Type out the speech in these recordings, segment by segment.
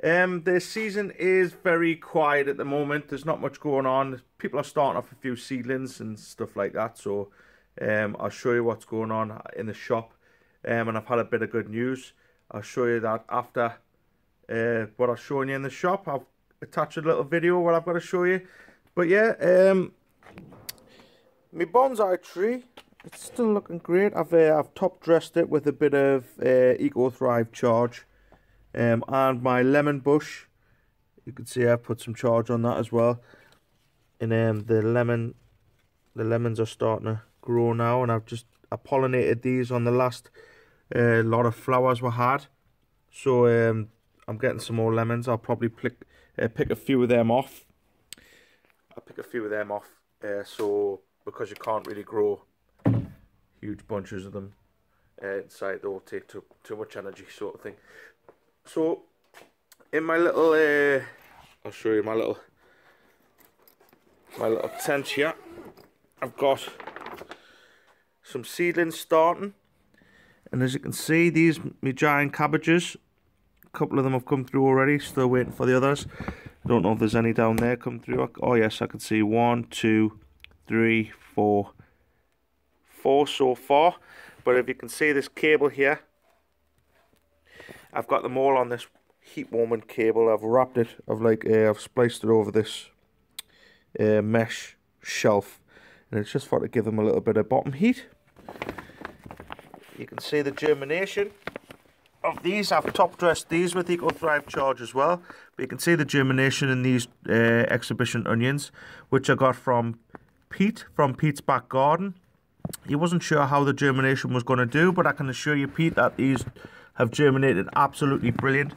The season is very quiet at the moment. There's not much going on. People are starting off a few seedlings and stuff like that. So I'll show you what's going on in the shop. And I've had a bit of good news. I'll show you that after what I've shown you in the shop. I've attached a little video what I've got to show you. But yeah, my bonsai tree, it's still looking great. I've top dressed it with a bit of Eco Thrive charge. And my lemon bush, you can see I've put some charge on that as well. And the lemons are starting to grow now, and I pollinated these on the last lot of flowers we had. So I'm getting some more lemons. I'll probably pick a few of them off. So because you can't really grow huge bunches of them inside, they'll take too much energy, sort of thing. So in my little I'll show you my little tent here. I've got some seedlings starting, and as you can see, these my giant cabbages, a couple of them have come through already, still waiting for the others. I don't know if there's any down there come through. Oh yes, I can see 1, 2, 3, 4 so far. But if you can see this cable here, I've got them all on this heat warming cable. I've wrapped it, I've spliced it over this mesh shelf, and it's just for to give them a little bit of bottom heat. You can see the germination of these. I've top dressed these with Eco Thrive charge as well, but you can see the germination in these exhibition onions, which I got from Pete, from Pete's back garden. He wasn't sure how the germination was going to do, but I can assure you, Pete, that these have germinated absolutely brilliant.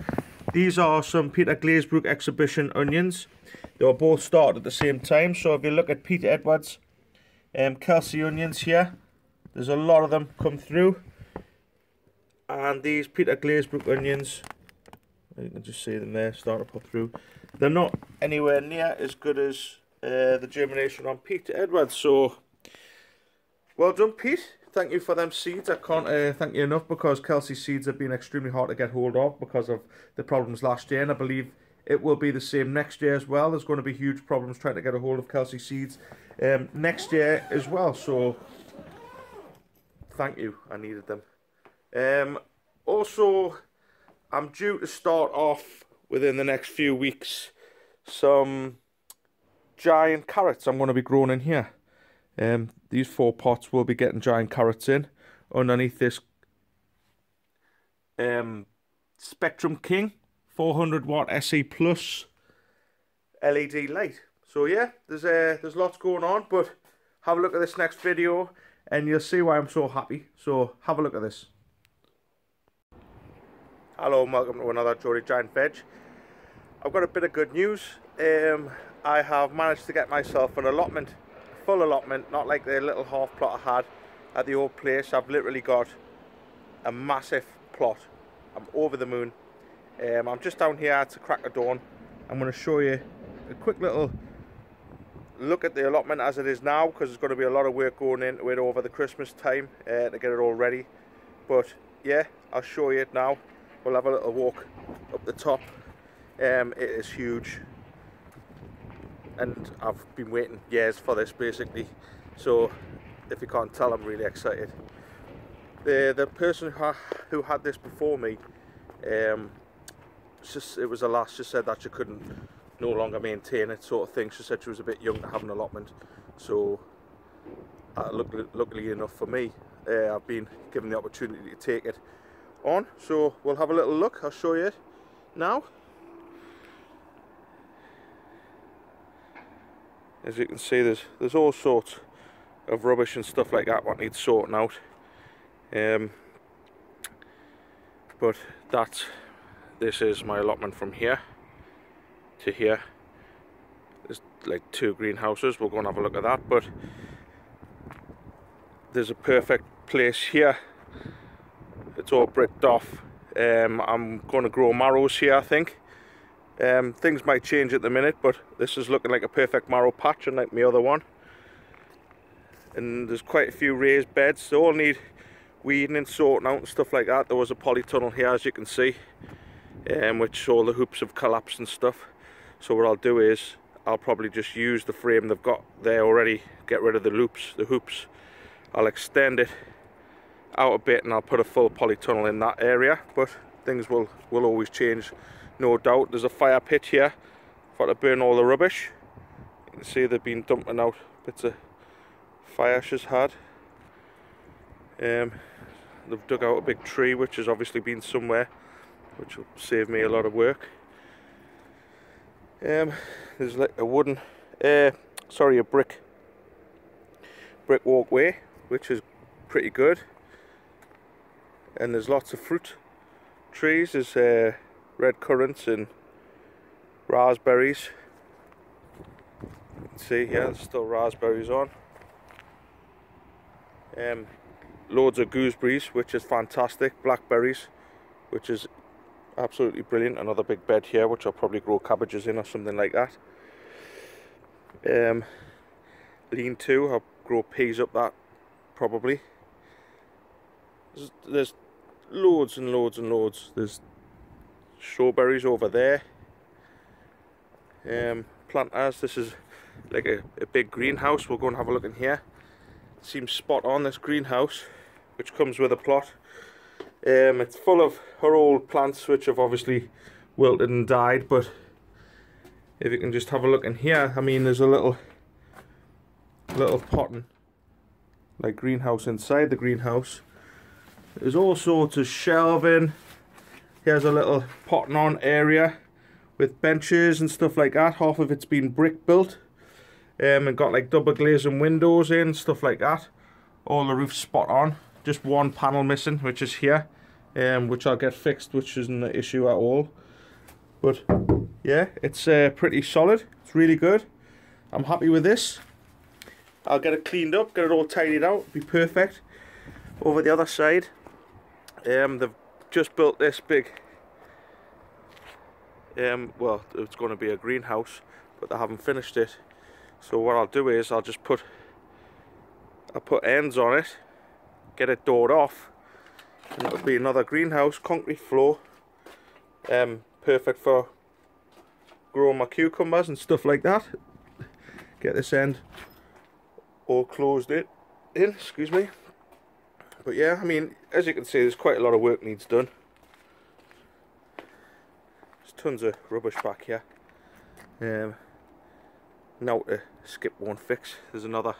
These are some Peter Glazebrook exhibition onions. They were both started at the same time. So if you look at Peter Edwards Kelsey onions here, there's a lot of them come through. And these Peter Glazebrook onions, you can just see them there starting to pop through. They're not anywhere near as good as the germination on Peter Edwards. So well done, Pete. Thank you for them seeds. I can't thank you enough, because Kelsey seeds have been extremely hard to get hold of because of the problems last year, and I believe it will be the same next year as well. There's going to be huge problems trying to get a hold of Kelsey seeds next year as well. So thank you, I needed them. Also, I'm due to start off within the next few weeks some giant carrots I'm going to be growing in here. These 4 pots will be getting giant carrots in underneath this Spectrum King 400 watt SE Plus LED light. So yeah, there's lots going on, but have a look at this next video and you'll see why I'm so happy. So have a look at this. Hello and welcome to another Geordie Giant Veg. I've got a bit of good news. I have managed to get myself an allotment. Full allotment, not like the little half plot I had at the old place. I've literally got a massive plot. I'm over the moon. I'm just down here to crack of dawn. I'm going to show you a quick little look at the allotment as it is now, because there's going to be a lot of work going into it over the Christmas time to get it all ready. But yeah, I'll show you it now. We'll have a little walk up the top. It is huge, and I've been waiting years for this basically, so if you can't tell, I'm really excited. The person who had this before me, it was a lass, just said that she couldn't no longer maintain it, sort of thing. She said she was a bit young to have an allotment, so luckily enough for me, I've been given the opportunity to take it on. So we'll have a little look. I'll show you it now. As you can see, there's all sorts of rubbish and stuff like that what needs sorting out. But this is my allotment from here to here. There's like 2 greenhouses. We'll go and have a look at that. But there's a perfect place here. It's all bricked off. I'm going to grow marrows here, I think. Things might change at the minute, but this is looking like a perfect marrow patch, unlike my other one. And there's quite a few raised beds. They all need weeding and sorting out and stuff like that. There was a polytunnel here, as you can see. which all the hoops have collapsed and stuff. So what I'll do is I'll probably just use the frame they've got there already, get rid of the hoops. I'll extend it out a bit and I'll put a full polytunnel in that area, but things will always change, no doubt. There's a fire pit here for to burn all the rubbish. You can see they've been dumping out bits of fire she's had. They've dug out a big tree which has obviously been somewhere, which will save me a lot of work. There's like a wooden, a brick walkway, which is pretty good. And there's lots of fruit trees. There's red currants and raspberries. You can see here there's still raspberries on. Loads of gooseberries, which is fantastic. Blackberries, which is absolutely brilliant. Another big bed here, which I'll probably grow cabbages in or something like that. Lean-to, I'll grow peas up that probably. There's loads and loads and loads. There's strawberries over there. Planters. This is like a big greenhouse. We'll go and have a look in here. It seems spot on, this greenhouse, which comes with a plot. It's full of her old plants which have obviously wilted and died, but if you can just have a look in here, I mean, there's a little potting like greenhouse inside the greenhouse. There's all sorts of shelving. Here's a little potting on area with benches and stuff like that. Half of it's been brick built, and got like double glazing windows in, stuff like that. All the roof's spot on. Just one panel missing, which is here, which I'll get fixed, which isn't an issue at all. But yeah, it's pretty solid. It's really good. I'm happy with this. I'll get it cleaned up, get it all tidied out, be perfect. Over the other side, they've just built this big, well, it's going to be a greenhouse, but they haven't finished it. So what I'll do is I'll put ends on it, get it doored off, and it'll be another greenhouse, concrete floor, perfect for growing my cucumbers and stuff like that. Get this end all closed in, excuse me. But yeah, I mean, as you can see, there's quite a lot of work needs done. There's tons of rubbish back here. Now to skip one fix, there's another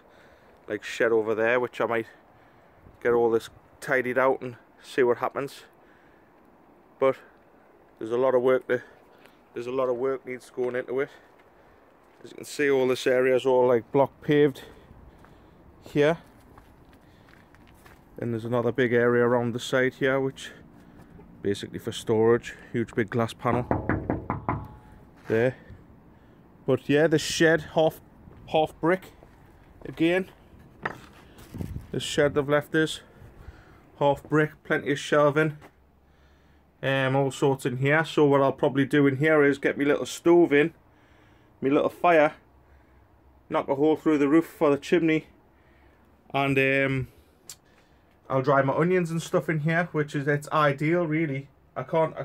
like shed over there, which I might get all this tidied out and see what happens. But there's a lot of work needs going into it. As you can see, all this area is all like block paved here, and there's another big area around the side here, which basically for storage. Huge big glass panel there. But yeah, the shed half brick again. This shed they've left is half brick, plenty of shelving, all sorts in here. So what I'll probably do in here is get my little stove in, my little fire, knock a hole through the roof for the chimney, and I'll dry my onions and stuff in here, which is, it's ideal really. I couldn't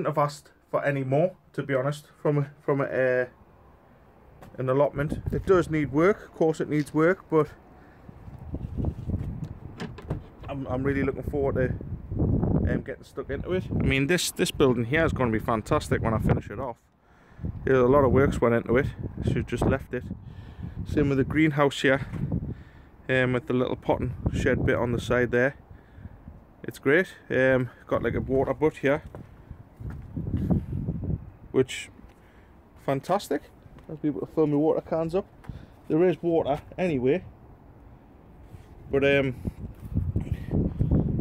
have asked for any more, to be honest, from an allotment. It does need work, of course it needs work, but I'm really looking forward to getting stuck into it. I mean, this building here is going to be fantastic when I finish it off. There's a lot of work's went into it. I should have just left it. Same with the greenhouse here, with the little potting shed bit on the side there. It's great. Got like a water butt here, which fantastic. I'll be able to fill my water cans up. There is water anyway, but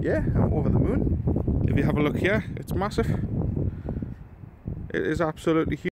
yeah, I'm over the moon. If you have a look here, it's massive. It is absolutely huge.